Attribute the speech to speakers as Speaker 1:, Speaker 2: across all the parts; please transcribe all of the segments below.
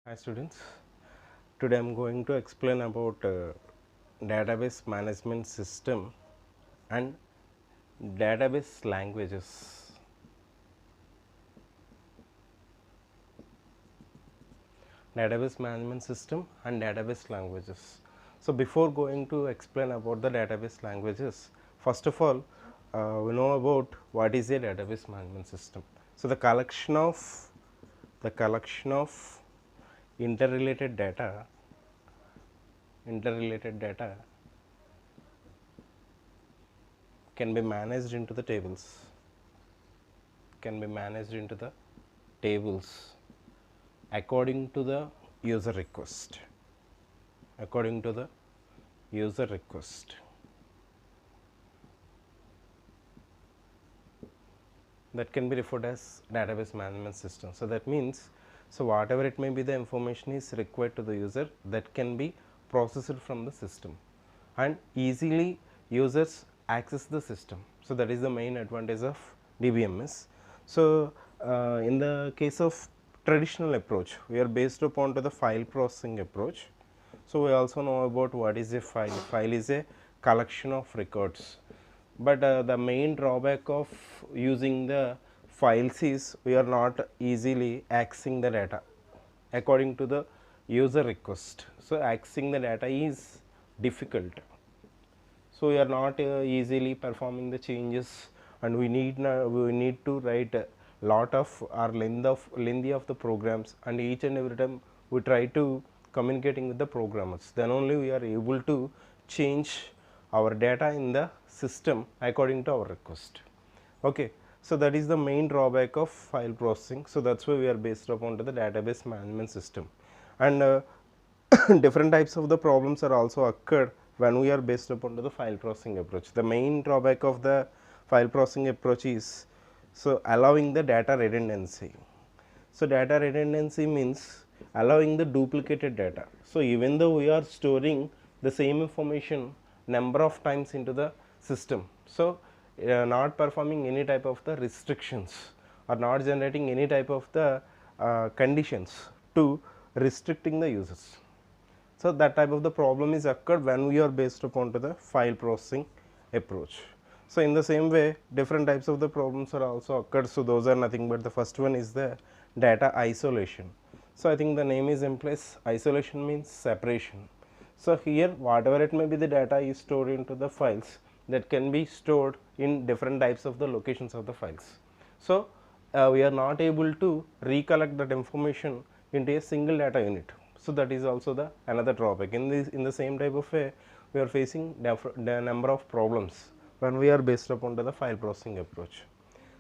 Speaker 1: Hi students, today I am going to explain about database management system and database languages. Database management system and database languages. So, before going to explain about the database languages, first of all we know about what is a database management system. So, the collection of interrelated data can be managed into the tables according to the user request that can be referred as database management system. So, that means, so whatever it may be, the information is required to the user that can be processed from the system and easily users access the system. So, that is the main advantage of DBMS. So, in the case of traditional approach, we are based upon to the file processing approach. So, we also know about what is a file. File is a collection of records, but the main drawback of using the files is we are not easily accessing the data according to the user request. So, accessing the data is difficult. So, we are not easily performing the changes, and we need to write a lot of lengthy of the programs, and each and every time we try to communicating with the programmers, then only we are able to change our data in the system according to our request. Okay. So, that is the main drawback of file processing. So, that is why we are based upon to the database management system, and different types of the problems are also occurred when we are based upon to the file processing approach. The main drawback of the file processing approach is, so allowing the data redundancy. So, data redundancy means allowing the duplicated data. So, even though we are storing the same information number of times into the system, so not performing any type of the restrictions or not generating any type of the conditions to restricting the users. So, that type of the problem is occurred when we are based upon to the file processing approach. So, in the same way different types of the problems are also occurred. So, those are nothing but the first one is the data isolation. So, I think the name is implies isolation means separation. So, here whatever it may be, the data is stored into the files that can be stored in different types of the locations of the files. So, we are not able to recollect that information into a single data unit. So, that is also the another drawback. In the same type of way, we are facing the number of problems when we are based upon the file processing approach.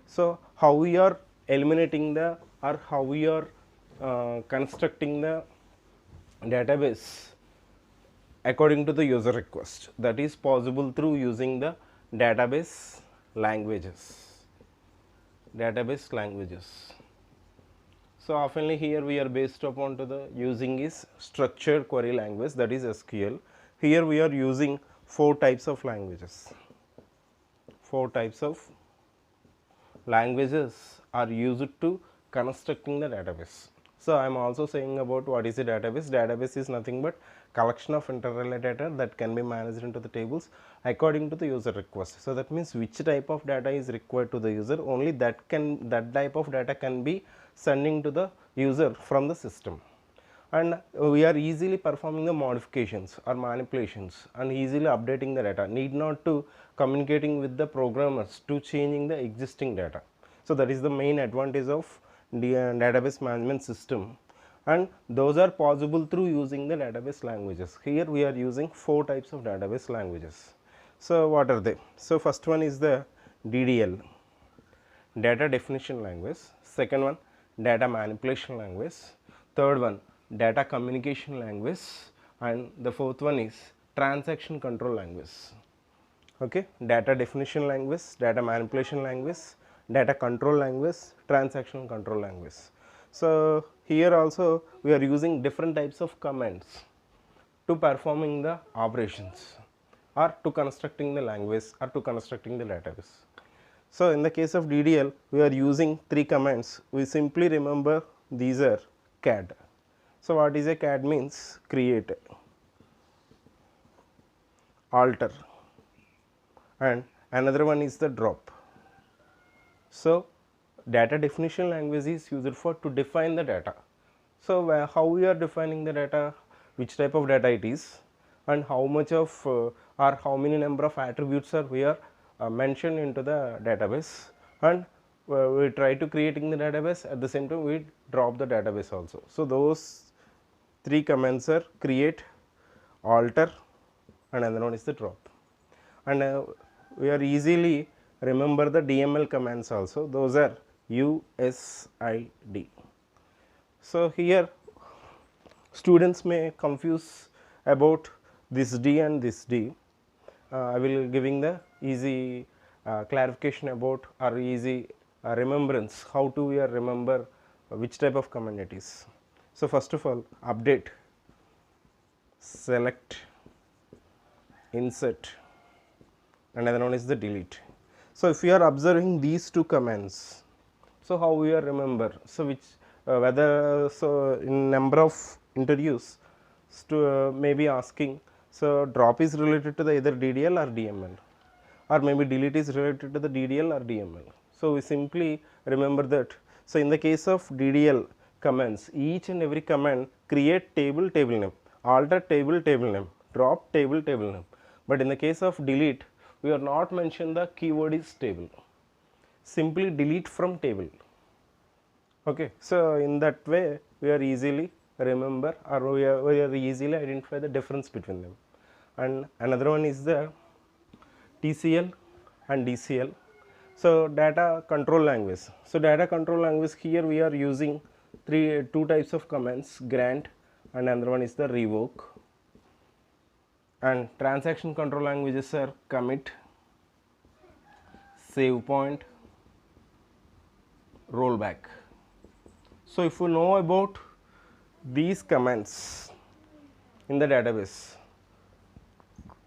Speaker 1: So, how we are eliminating the, or how we are constructing the database according to the user request, that is possible through using the database languages. So, oftenly here we are based upon to the using is structured query language, that is SQL. Here we are using 4 types of languages. 4 types of languages are used to constructing the database. So, I am also saying about what is a database. Database is nothing but collection of interrelated data that can be managed into the tables according to the user request. So, that means which type of data is required to the user, only that type of data can be sending to the user from the system, and we are easily performing the modifications or manipulations and easily updating the data, need not to communicating with the programmers to changing the existing data. So, that is the main advantage of the database management system, and those are possible through using the database languages. Here we are using 4 types of database languages. So, what are they? So, first one is the DDL, data definition language. Second one, data manipulation language. Third one, data communication language, and the fourth one is transaction control language. Okay, data definition language, data manipulation language, data control language, transaction control language. So, here also we are using different types of commands to performing the operations or to constructing the language or to constructing the database. So, in the case of DDL we are using 3 commands. We simply remember these are CAD. So, what is a CAD means? Create, alter, and another one is the drop. So, data definition language is used for to define the data. So, how we are defining the data, which type of data it is, and how much of or how many number of attributes are we are mentioned into the database, and we try to creating the database, at the same time we drop the database also. So, those three commands are create, alter, and another one is the drop. And we are easily remember the DML commands also, those are USID. So, here students may confuse about this D and this D. I will giving the easy clarification about or easy remembrance, how to we are remember which type of command it is. So, first of all, update, select, insert, and another one is the delete. So, if we are observing these two commands, so how we are remember? So, which whether so in number of interviews may be asking, so drop is related to the either DDL or DML, or maybe delete is related to the DDL or DML. So, we simply remember that. So, in the case of DDL commands, each and every command create table, table name, alter table, table name, drop table, table name. But in the case of delete, we are not mention the keyword is table, simply delete from table. Okay. So, in that way we are easily remember, or we are easily identify the difference between them. And another one is the TCL and DCL. So, data control language. So, data control language, here we are using two types of commands, grant and another one is the revoke. And transaction control languages are commit, save point, rollback. So, if you know about these commands in the database,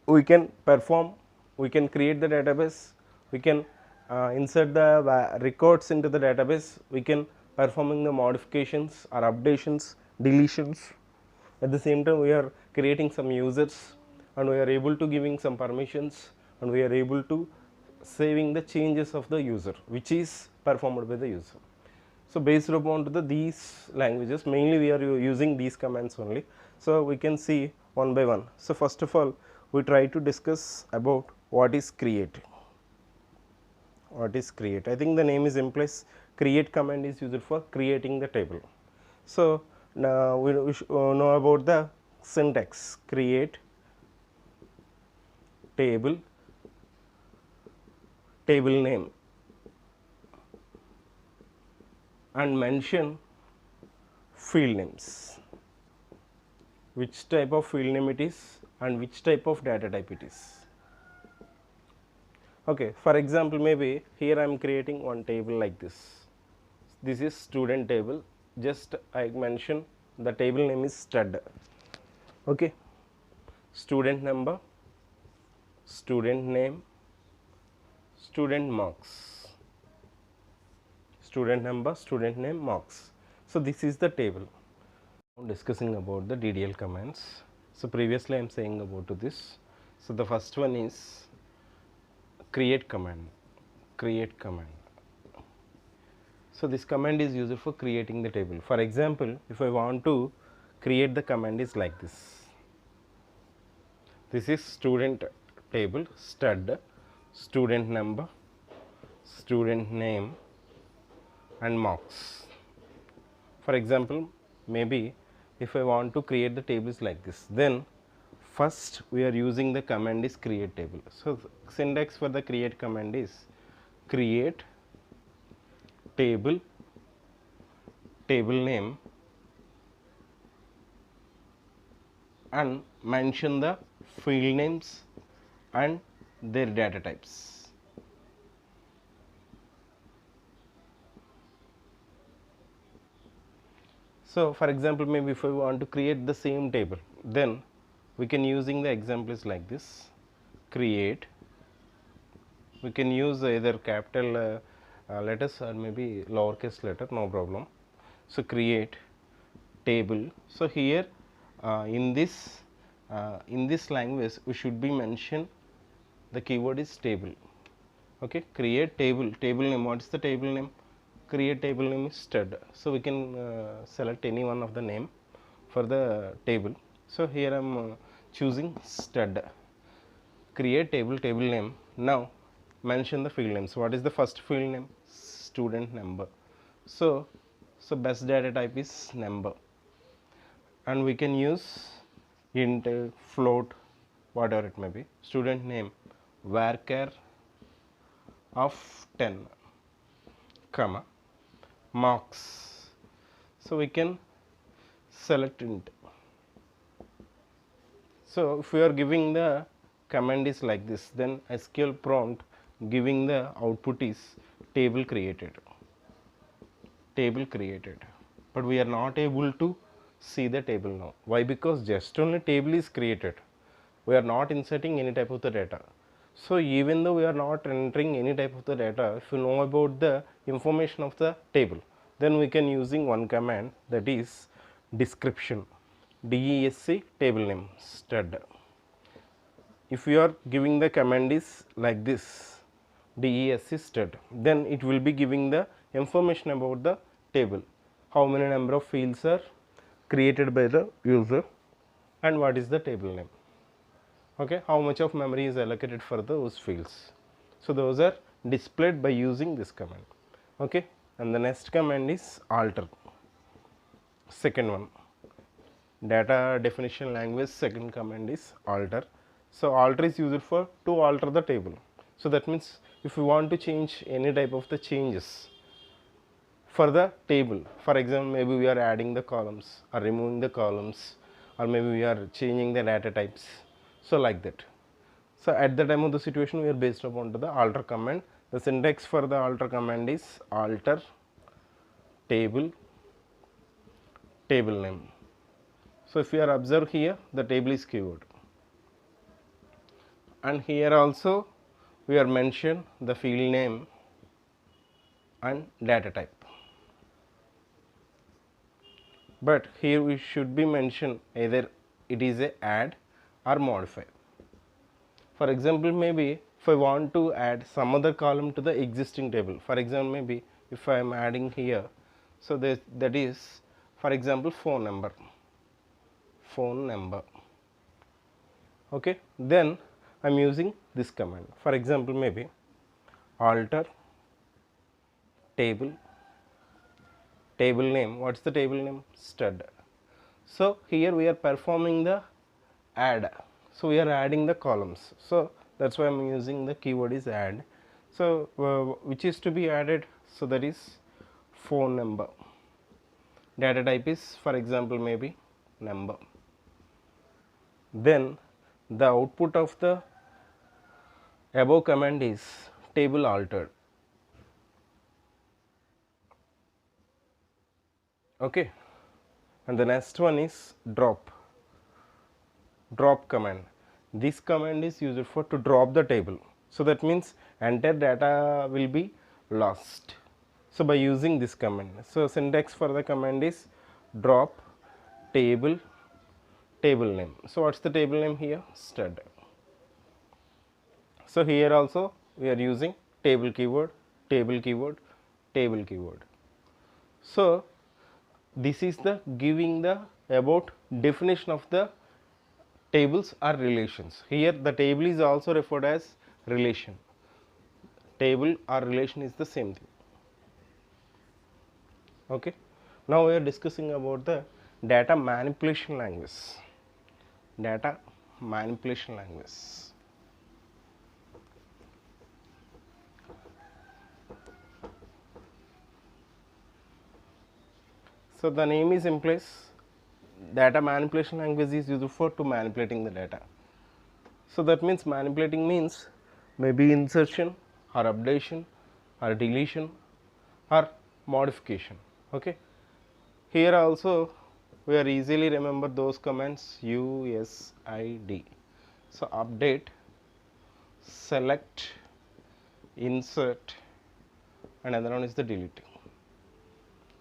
Speaker 1: we can perform, we can create the database, we can insert the records into the database, we can performing the modifications or updations, deletions. At the same time, we are creating some users, and we are able to giving some permissions, and we are able to saving the changes of the user, which is performed by the user. So, based upon these languages, mainly we are using these commands only. So, we can see one by one. So, first of all, we try to discuss about what is create. What is create? I think the name is implies create command is used for creating the table. So, now we know about the syntax, create table, table name, and mention field names, which type of field name it is and which type of data type it is. Okay. For example, maybe here I am creating one table like this. This is student table, just I mention the table name is stud. Okay. Student number, student name, student marks, student number, student name, marks. So, this is the table. Now discussing about the DDL commands. So, previously I am saying about to this. So, the first one is create command, create command. So, this command is used for creating the table. For example, if I want to create the command is like this. This is student table, stud, student number, student name, and marks. For example, maybe if I want to create the tables like this, then first we are using the command is create table. So, syntax for the create command is create table, table name, and mention the field names and their data types. So, for example, maybe if I want to create the same table, then we can using the examples like this, create, we can use either capital letters or maybe lowercase letter, no problem. So, create table. So here in this language we should be mention the keyword is table. Okay, create table, table name, what is the table name? Create table name is stud. So we can select any one of the name for the table. So here I am choosing stud. Create table, table name. Now mention the field names. What is the first field name? Student number. So best data type is number, and we can use int, float, whatever it may be. Student name varchar of 10, comma, marks. So we can select int. So if we are giving the command is like this, then SQL prompt giving the output is table created, table created, but we are not able to see the table now. Why? Because just only table is created, we are not inserting any type of the data. So even though we are not entering any type of the data, if you know about the information of the table, then we can using one command, that is description, DESC table name stud. If you are giving the command is like this, DESC stud, then it will be giving the information about the table, how many number of fields are created by the user and what is the table name. Okay, how much of memory is allocated for those fields. So those are displayed by using this command. Okay, and the next command is alter. Second one, data definition language, second command is alter. So alter is used for to alter the table. So that means if you want to change any type of the changes for the table, for example, maybe we are adding the columns or removing the columns, or maybe we are changing the data types. So like that. So at the time of the situation, we are based upon to the alter command. The syntax for the alter command is alter table, table name. So if you are observe here, the table is keyword, and here also we are mention the field name and data type, but here we should be mention either it is a add or modify. For example, maybe if I want to add some other column to the existing table, for example, maybe if I am adding here, so that is for example phone number, okay, then I am using this command. For example, maybe alter table, table name, what is the table name? Stud. So here we are performing the add, so we are adding the columns, so that is why I am using the keyword is add. So which is to be added? So that is phone number, data type is for example maybe number. Then the output of the above command is table altered. Okay, and the next one is drop, drop command. This command is used for to drop the table. So that means entire data will be lost. So by using this command, so syntax for the command is drop table, table name. So what's the table name here? Stud. So here also we are using table keyword, table keyword, table keyword. So this is the giving the about definition of the tables or relations. Here the table is also referred as relation. Table or relation is the same thing. Okay. Now we are discussing about the data manipulation language. Data manipulation language. So the name is implies data manipulation language is used for to manipulating the data. So that means manipulating means maybe insertion or updation or deletion or modification. Okay. Here also we are easily remember those commands USID. So update, select, insert, and another one is the deleting.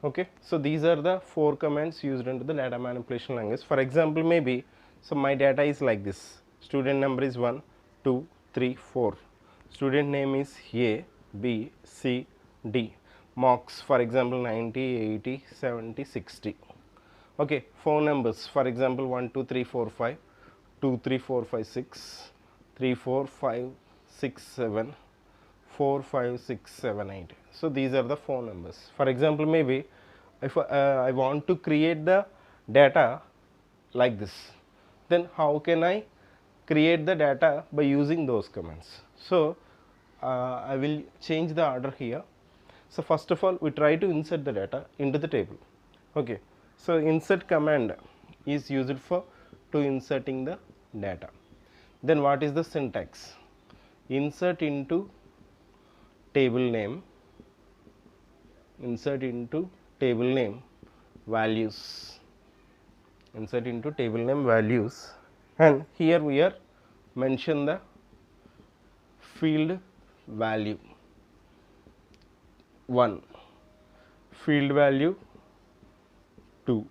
Speaker 1: Okay, so these are the 4 commands used into the data manipulation language. For example, maybe so my data is like this: student number is 1 2 3 4, student name is A B C D, marks for example 90 80 70 60. Okay, phone numbers for example 1 2 3 4 5 2 3 4 5 6 3 4 5 6 7 4 5 6 7 8. So these are the phone numbers. For example, maybe if I want to create the data like this, then how can I create the data by using those commands? So I will change the order here. So first of all, we try to insert the data into the table. Okay, so insert command is used for to inserting the data. Then what is the syntax? Insert into table name, insert into table name values, insert into table name values, and here we are mention the field value 1, field value 2,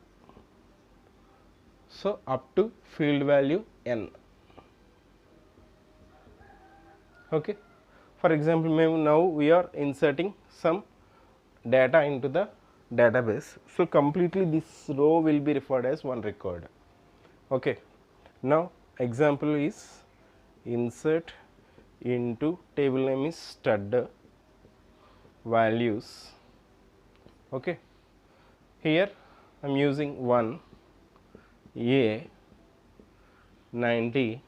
Speaker 1: so up to field value n. Okay, for example, now we are inserting some data into the database. So completely this row will be referred as one record. Okay, now example is insert into table name is stud values. Okay, here I am using 1 A 90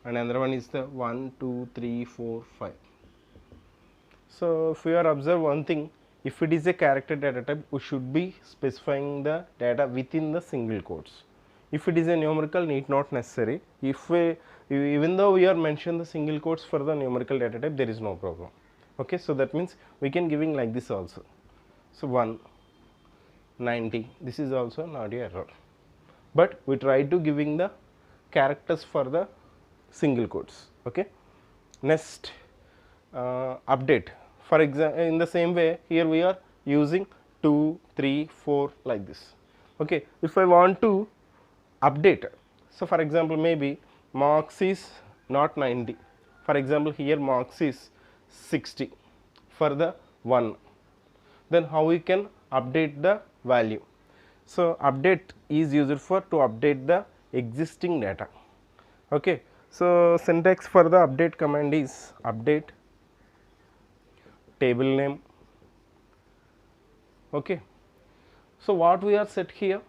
Speaker 1: and another one is the 1 2 3 4 5. So if we are observe one thing, if it is a character data type, we should be specifying the data within the single quotes. If it is a numerical, need not necessary. If we, even though we are mentioning the single quotes for the numerical data type, there is no problem. Okay, so that means we can giving like this also. So 1 90, this is also not a error, but we try to giving the characters for the single quotes. Okay, next update. For example, in the same way, here we are using 2 3 4 like this. Okay, if I want to update, so for example, maybe marks is not 90, for example here marks is 60 for the 1, then how we can update the value? So update is used for to update the existing data. Okay, so syntax for the update command is update table name. Okay, so what we are set here?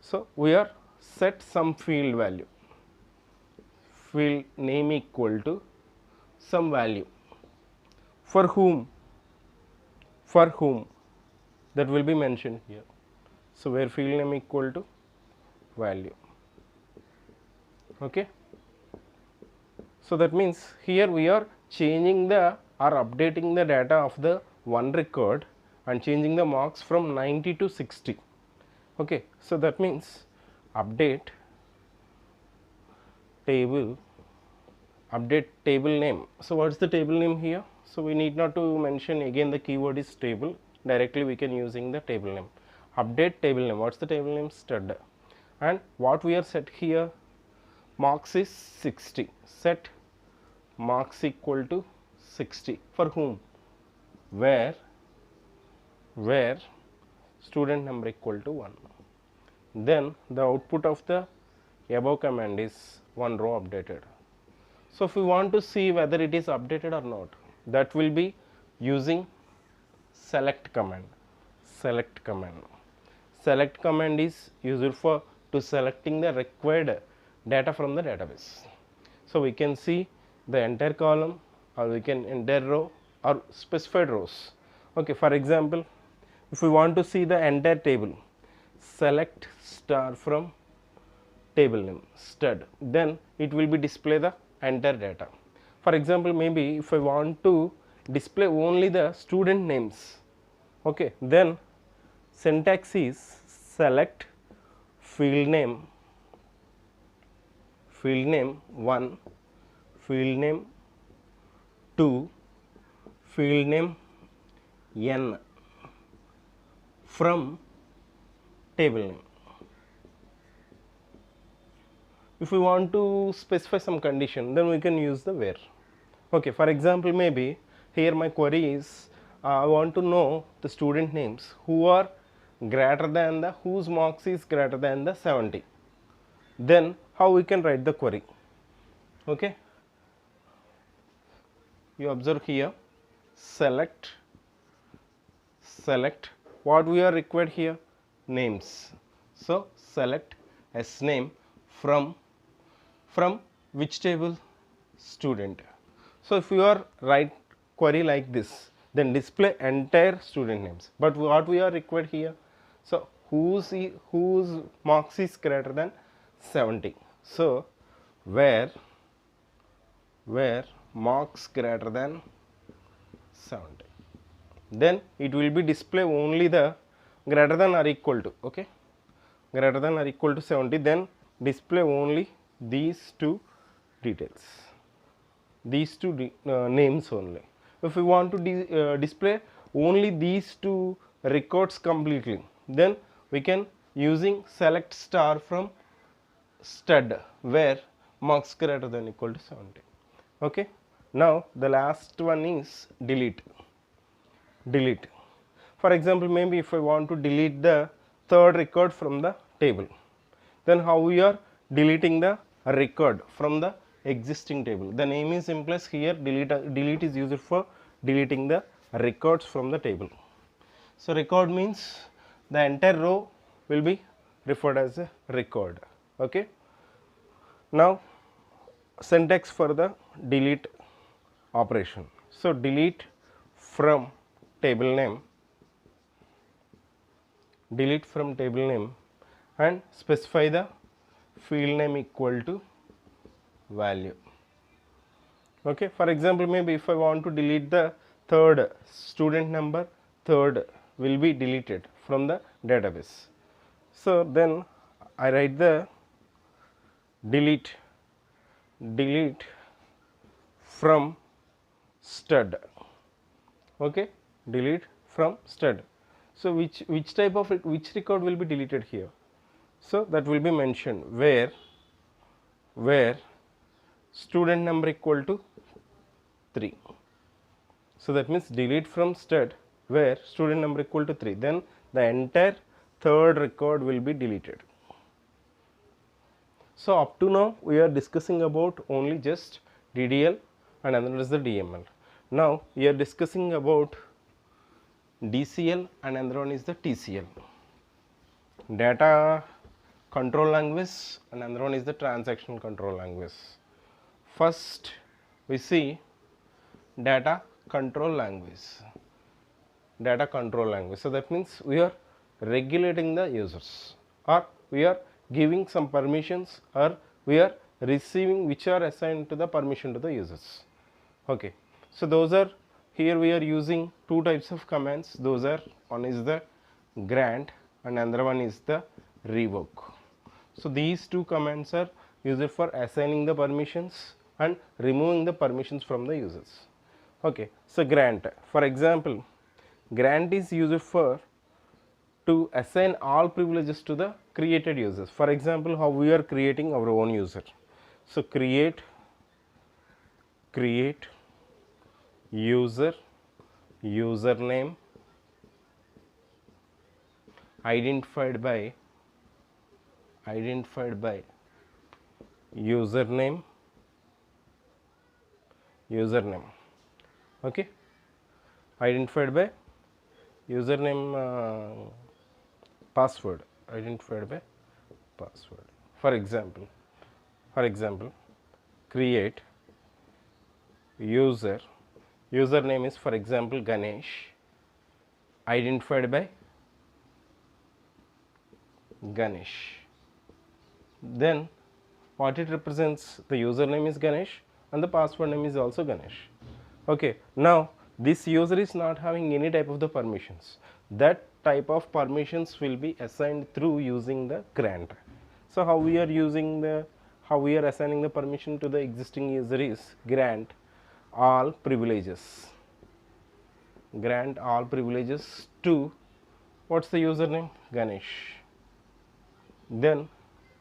Speaker 1: So we are set some field value, field name equal to some value for whom, for whom, that will be mentioned here. So where field name equal to value. Okay, so that means here we are changing the or updating the data of the one record and changing the marks from 90 to 60. Okay, so that means update table, update table name. So what is the table name here? So we need not to mention again, the keyword is table, directly we can using the table name. Update table name, what is the table name? Stud. And what we are set here? Marks is 60, set marks equal to 60 for whom? Where student number equal to 1. Then the output of the above command is one row updated. So if we want to see whether it is updated or not, that will be using select command. Select command. Select command is used for to selecting the required data from the database. So we can see the entire column, or we can entire row or specified rows. Okay, for example, if we want to see the entire table, select star from table name stud, then it will be display the entire data. For example, maybe if I want to display only the student names, okay, then syntax is select field name 1, field name 2, field name n. from table name. If we want to specify some condition, then we can use the where. Okay, for example, maybe here my query is I want to know the student names who are greater than the whose marks is greater than the 70. Then how we can write the query? Okay, you observe here, select what we are required here, names. So select S name from which table? Student. So if you are write query like this, then display entire student names. But what we are required here? So whose marks is greater than 70. So where marks greater than 70. Then it will be display only the greater than or equal to, okay, greater than or equal to 70, then display only these two details, these two names only. If we want to display only these two records completely, then we can using select star from stud where marks greater than equal to 70. Okay. Now the last one is delete. For example, maybe if I want to delete the third record from the table, then how we are deleting the record from the existing table? The name is implies here delete is used for deleting the records from the table. So record means the entire row will be referred as a record. Okay. Now syntax for the delete operation. So delete from table name, and specify the field name equal to value. Okay. For example, maybe if I want to delete the third student number, third will be deleted from the database. So then I write the delete from stud. Okay, delete from stud. So which type of which record will be deleted here? So that will be mentioned where student number equal to 3. So that means delete from stud where student number equal to 3. Then the entire third record will be deleted. So up to now we are discussing about only just DDL and another is the DML. Now we are discussing about DCL and another one is the TCL. Data control language and another one is the transaction control language. First we see data control language. So that means we are regulating the users, or we are giving some permissions, or we are receiving which are assigned to the permission to the users. Okay. So those are here we are using two types of commands. Those are, one is the grant and another one is the revoke. So these two commands are used for assigning the permissions and removing the permissions from the users. Okay. So grant, for example, grant is used for to assign all privileges to the created users. For example, how we are creating our own user. So create user, username identified by username. Okay, identified by username, password identified by password. For example, create username is for example Ganesh, identified by Ganesh. Then what it represents, the username is Ganesh and the password name is also Ganesh. Okay. Now this user is not having any type of the permissions. That type of permissions will be assigned through using the grant. So how we are assigning the permission to the existing user is grant all privileges to what's the username? Ganesh. Then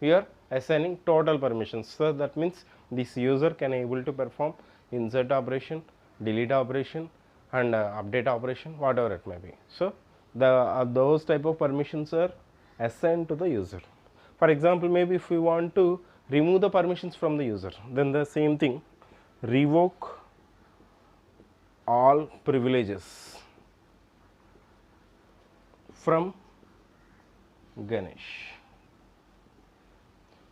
Speaker 1: we are assigning total permissions. So that means this user can able to perform insert operation, delete operation, and update operation, whatever it may be. So the those type of permissions are assigned to the user. For example, maybe if we want to remove the permissions from the user, then the same thing, revoke all privileges from Ganesh.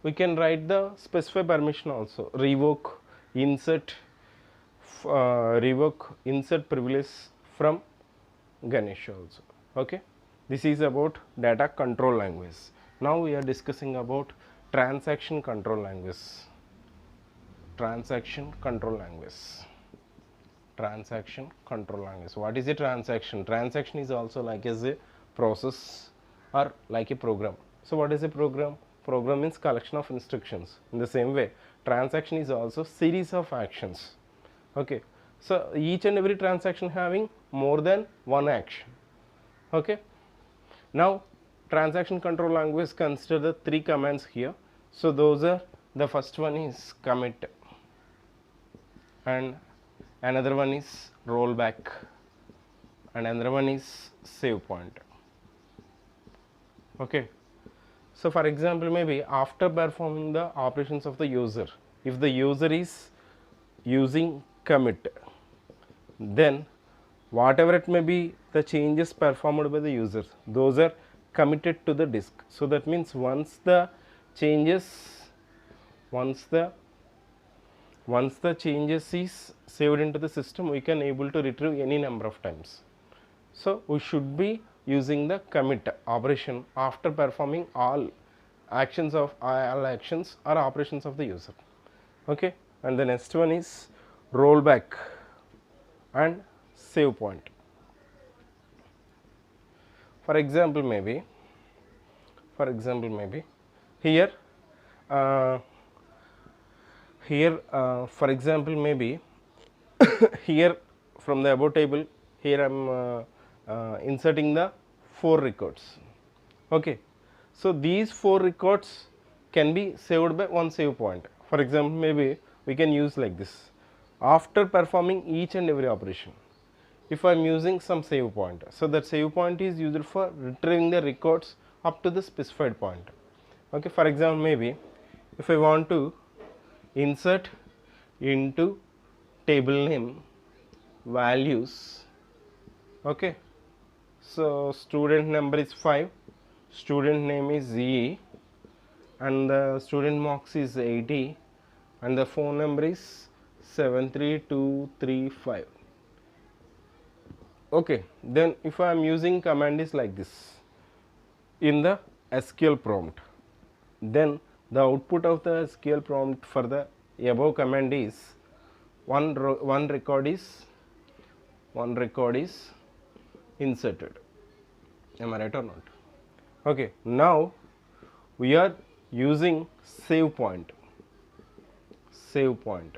Speaker 1: We can write the specify permission also, revoke insert privilege from Ganesh also. Okay, this is about data control language. Now we are discussing about transaction control language. Transaction control language. Transaction control language. What is a transaction? Transaction is also like as a process or like a program. So what is a program? Program means collection of instructions. In the same way, transaction is also series of actions. Okay, so each and every transaction having more than one action. Okay, now transaction control language consider the three commands here. So those are, the first one is commit, and another one is rollback, and another one is save point. Okay, so for example, maybe after performing the operations of the user, if the user is using commit, then whatever it may be the changes performed by the user, those are committed to the disk. So that means once the changes is saved into the system, we can able to retrieve any number of times. So we should be using the commit operation after performing all actions or operations of the user. Okay, and the next one is rollback and save point. For example, maybe here for example, maybe here from the above table, here I am inserting the 4 records. Okay, so these 4 records can be saved by one save point. For example, maybe we can use like this, after performing each and every operation, if I am using some save point, so that save point is used for retrieving the records up to the specified point. Okay, for example, maybe if I want to insert into table name values. Okay, so student number is 5, student name is E, and the student marks is 80, and the phone number is 73235. Okay, then if I am using command is like this in the SQL prompt, then the output of the SQL prompt for the above command is one record is inserted. Am I right or not? Okay, now we are using save point. Save point,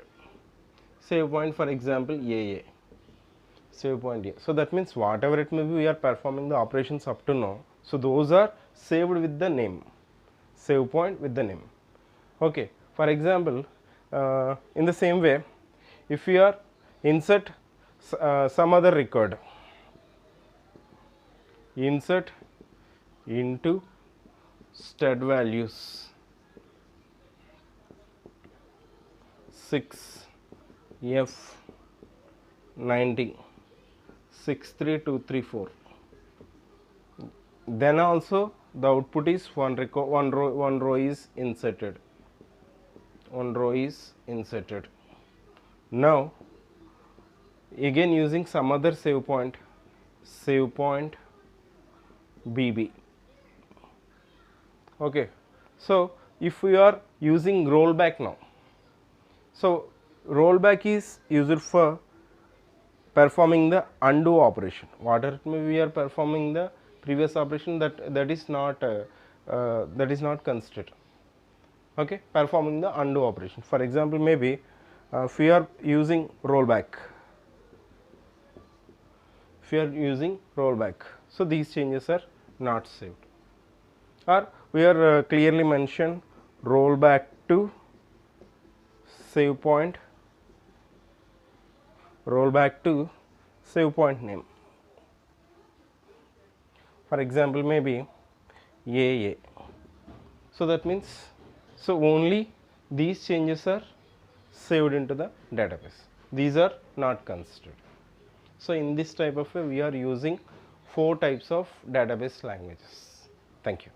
Speaker 1: for example, AA. Save point here. So that means whatever it may be, we are performing the operations up to now. So those are saved with the name. Save point with the name. Okay, for example, in the same way, if we are insert some other record, insert into stud values 6F90 63234, then also the output is one row is inserted. Now again using some other save point BB. Okay, so if we are using rollback now, so rollback is used for performing the undo operation. Whatever we are performing the previous operation, that is not considered. Okay, performing the undo operation. For example, maybe if we are using rollback, so these changes are not saved, or we are clearly mentioned rollback to save point, rollback to save point name. For example, maybe AA. So that means, so only these changes are saved into the database, these are not considered. So in this type of way we are using 4 types of database languages. Thank you.